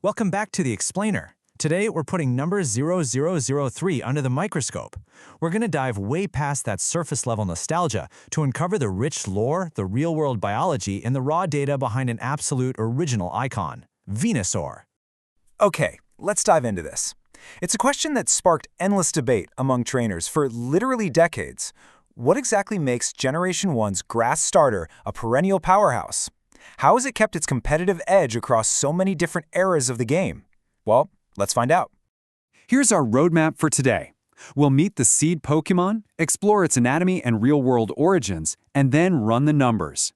Welcome back to the Explainer. Today, we're putting number 0003 under the microscope. We're going to dive way past that surface-level nostalgia to uncover the rich lore, the real-world biology, and the raw data behind an absolute original icon, Venusaur. Okay, let's dive into this. It's a question that sparked endless debate among trainers for literally decades. What exactly makes Generation 1's grass starter a perennial powerhouse? How has it kept its competitive edge across so many different eras of the game? Well, let's find out. Here's our roadmap for today. We'll meet the seed Pokémon, explore its anatomy and real-world origins, and then run the numbers.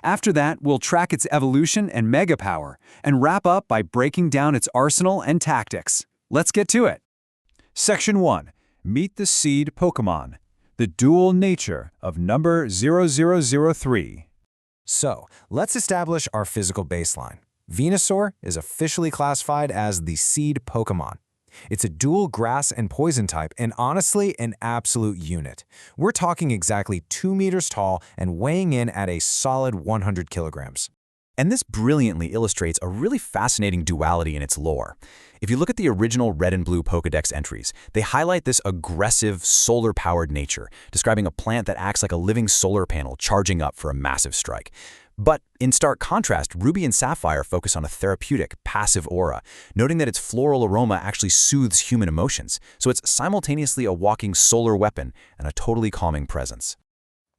After that, we'll track its evolution and mega power, and wrap up by breaking down its arsenal and tactics. Let's get to it. Section 1. Meet the seed Pokémon. The dual nature of number 0003. So, let's establish our physical baseline. Venusaur is officially classified as the seed Pokémon. It's a dual grass and poison type, and honestly, an absolute unit. We're talking exactly 2 meters tall and weighing in at a solid 100 kilograms. And this brilliantly illustrates a really fascinating duality in its lore. If you look at the original red and blue Pokédex entries, they highlight this aggressive, solar-powered nature, describing a plant that acts like a living solar panel charging up for a massive strike. But in stark contrast, Ruby and Sapphire focus on a therapeutic, passive aura, noting that its floral aroma actually soothes human emotions, so it's simultaneously a walking solar weapon and a totally calming presence.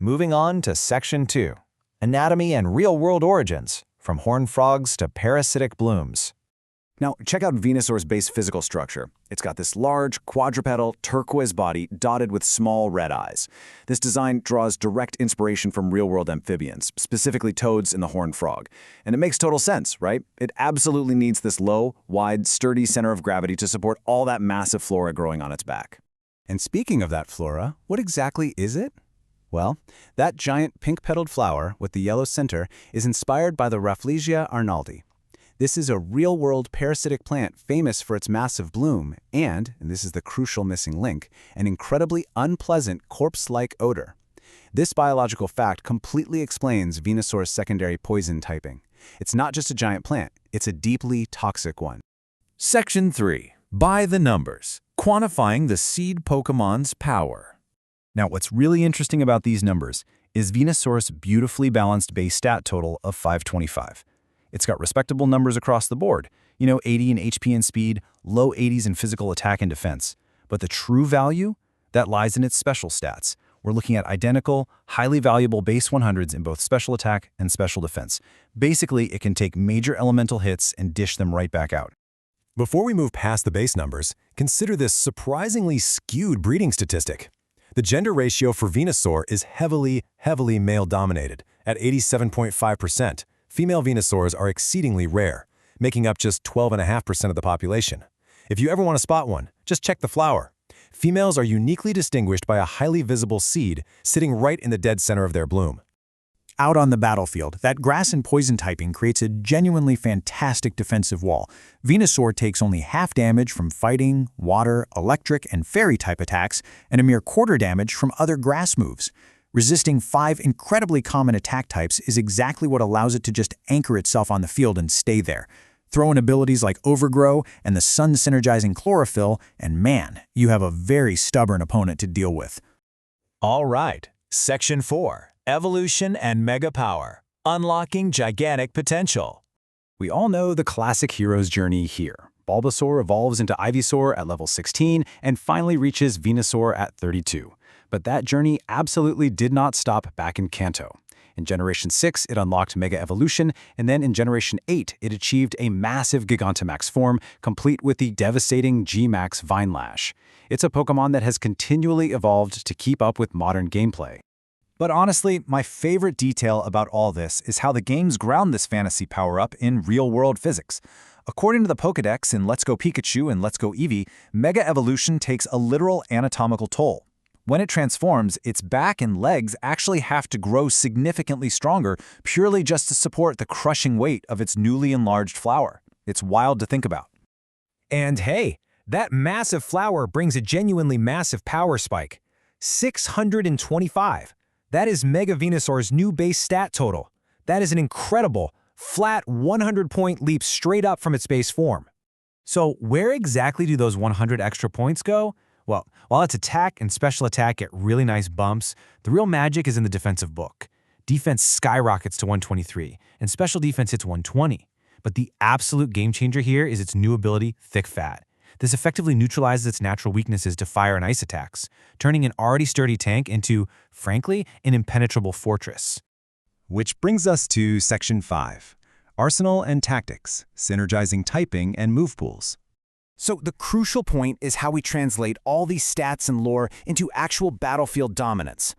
Moving on to Section 2. Anatomy and real-world origins, from horned frogs to parasitic blooms. Now, check out Venusaur's base physical structure. It's got this large, quadrupedal, turquoise body dotted with small red eyes. This design draws direct inspiration from real-world amphibians, specifically toads and the horned frog. And it makes total sense, right? It absolutely needs this low, wide, sturdy center of gravity to support all that massive flora growing on its back. And speaking of that flora, what exactly is it? Well, that giant pink-petaled flower with the yellow center is inspired by the Rafflesia arnoldi. This is a real-world parasitic plant famous for its massive bloom and this is the crucial missing link, an incredibly unpleasant corpse-like odor. This biological fact completely explains Venusaur's secondary poison typing. It's not just a giant plant, it's a deeply toxic one. Section 3. By the numbers. Quantifying the seed Pokémon's power. Now, what's really interesting about these numbers is Venusaur's beautifully balanced base stat total of 525. It's got respectable numbers across the board, 80 in HP and speed, low 80s in physical attack and defense. But the true value, that lies in its special stats. We're looking at identical, highly valuable base 100s in both special attack and special defense. Basically, it can take major elemental hits and dish them right back out. Before we move past the base numbers, consider this surprisingly skewed breeding statistic. The gender ratio for Venusaur is heavily male-dominated. At 87.5%, female Venusaurs are exceedingly rare, making up just 12.5% of the population. If you ever want to spot one, just check the flower. Females are uniquely distinguished by a highly visible seed sitting right in the dead center of their bloom. Out on the battlefield, that grass and poison typing creates a genuinely fantastic defensive wall. Venusaur takes only half damage from fighting, water, electric, and fairy-type attacks, and a mere quarter damage from other grass moves. Resisting 5 incredibly common attack types is exactly what allows it to just anchor itself on the field and stay there. Throw in abilities like Overgrow and the sun-synergizing Chlorophyll, and man, you have a very stubborn opponent to deal with. All right, Section 4. Evolution and Mega Power. Unlocking gigantic potential. We all know the classic hero's journey here. Bulbasaur evolves into Ivysaur at level 16 and finally reaches Venusaur at 32. But that journey absolutely did not stop back in Kanto. In Generation 6, it unlocked Mega Evolution, and then in Generation 8, it achieved a massive Gigantamax form, complete with the devastating G-Max Vine Lash. It's a Pokémon that has continually evolved to keep up with modern gameplay. But honestly, my favorite detail about all this is how the games ground this fantasy power-up in real-world physics. According to the Pokédex in Let's Go Pikachu and Let's Go Eevee, Mega Evolution takes a literal anatomical toll. When it transforms, its back and legs actually have to grow significantly stronger purely just to support the crushing weight of its newly enlarged flower. It's wild to think about. And hey, that massive flower brings a genuinely massive power spike. 625. That is Mega Venusaur's new base stat total. That is an incredible Flat 100-point leap straight up from its base form. So where exactly do those 100 extra points go? Well, while its attack and special attack get really nice bumps, the real magic is in the defensive book. Defense skyrockets to 123, and special defense hits 120. But the absolute game changer here is its new ability, Thick Fat. This effectively neutralizes its natural weaknesses to fire and ice attacks, turning an already sturdy tank into, frankly, an impenetrable fortress. Which brings us to Section 5, Arsenal and Tactics, Synergizing Typing and Move Pools. So the crucial point is how we translate all these stats and lore into actual battlefield dominance.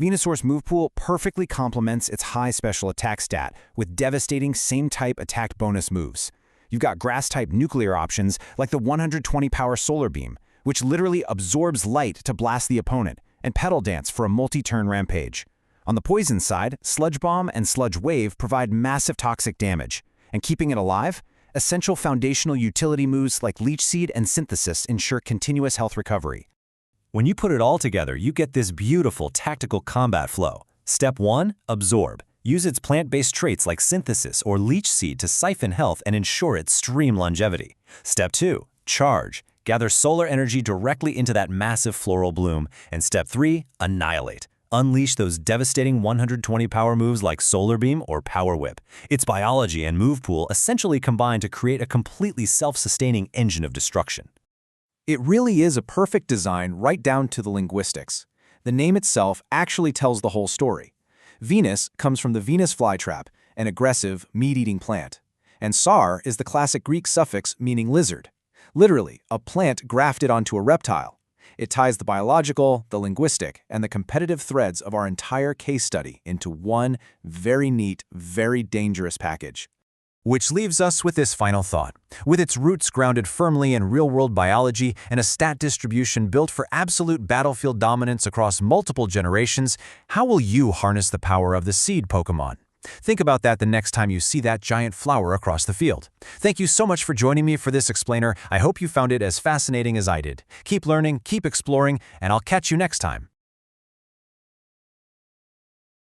Venusaur's move pool perfectly complements its high special attack stat with devastating same-type attack bonus moves. You've got grass-type nuclear options like the 120-power solar beam, which literally absorbs light to blast the opponent, and Petal Dance for a multi-turn rampage. On the poison side, Sludge Bomb and Sludge Wave provide massive toxic damage, and keeping it alive, essential foundational utility moves like Leech Seed and Synthesis ensure continuous health recovery. When you put it all together, you get this beautiful tactical combat flow. Step 1. Absorb. Use its plant-based traits like Synthesis or Leech Seed to siphon health and ensure its stream longevity. Step 2. Charge. Gather solar energy directly into that massive floral bloom. And Step 3. Annihilate. Unleash those devastating 120 power moves like Solar Beam or Power Whip. Its biology and move pool essentially combine to create a completely self-sustaining engine of destruction. It really is a perfect design right down to the linguistics. The name itself actually tells the whole story. Venus comes from the Venus flytrap, an aggressive, meat-eating plant. And saur is the classic Greek suffix meaning lizard. Literally, a plant grafted onto a reptile. It ties the biological, the linguistic, and the competitive threads of our entire case study into one very neat, very dangerous package. Which leaves us with this final thought. With its roots grounded firmly in real-world biology and a stat distribution built for absolute battlefield dominance across multiple generations, how will you harness the power of the seed Pokémon? Think about that the next time you see that giant flower across the field. Thank you so much for joining me for this explainer. I hope you found it as fascinating as I did. Keep learning, keep exploring, and I'll catch you next time.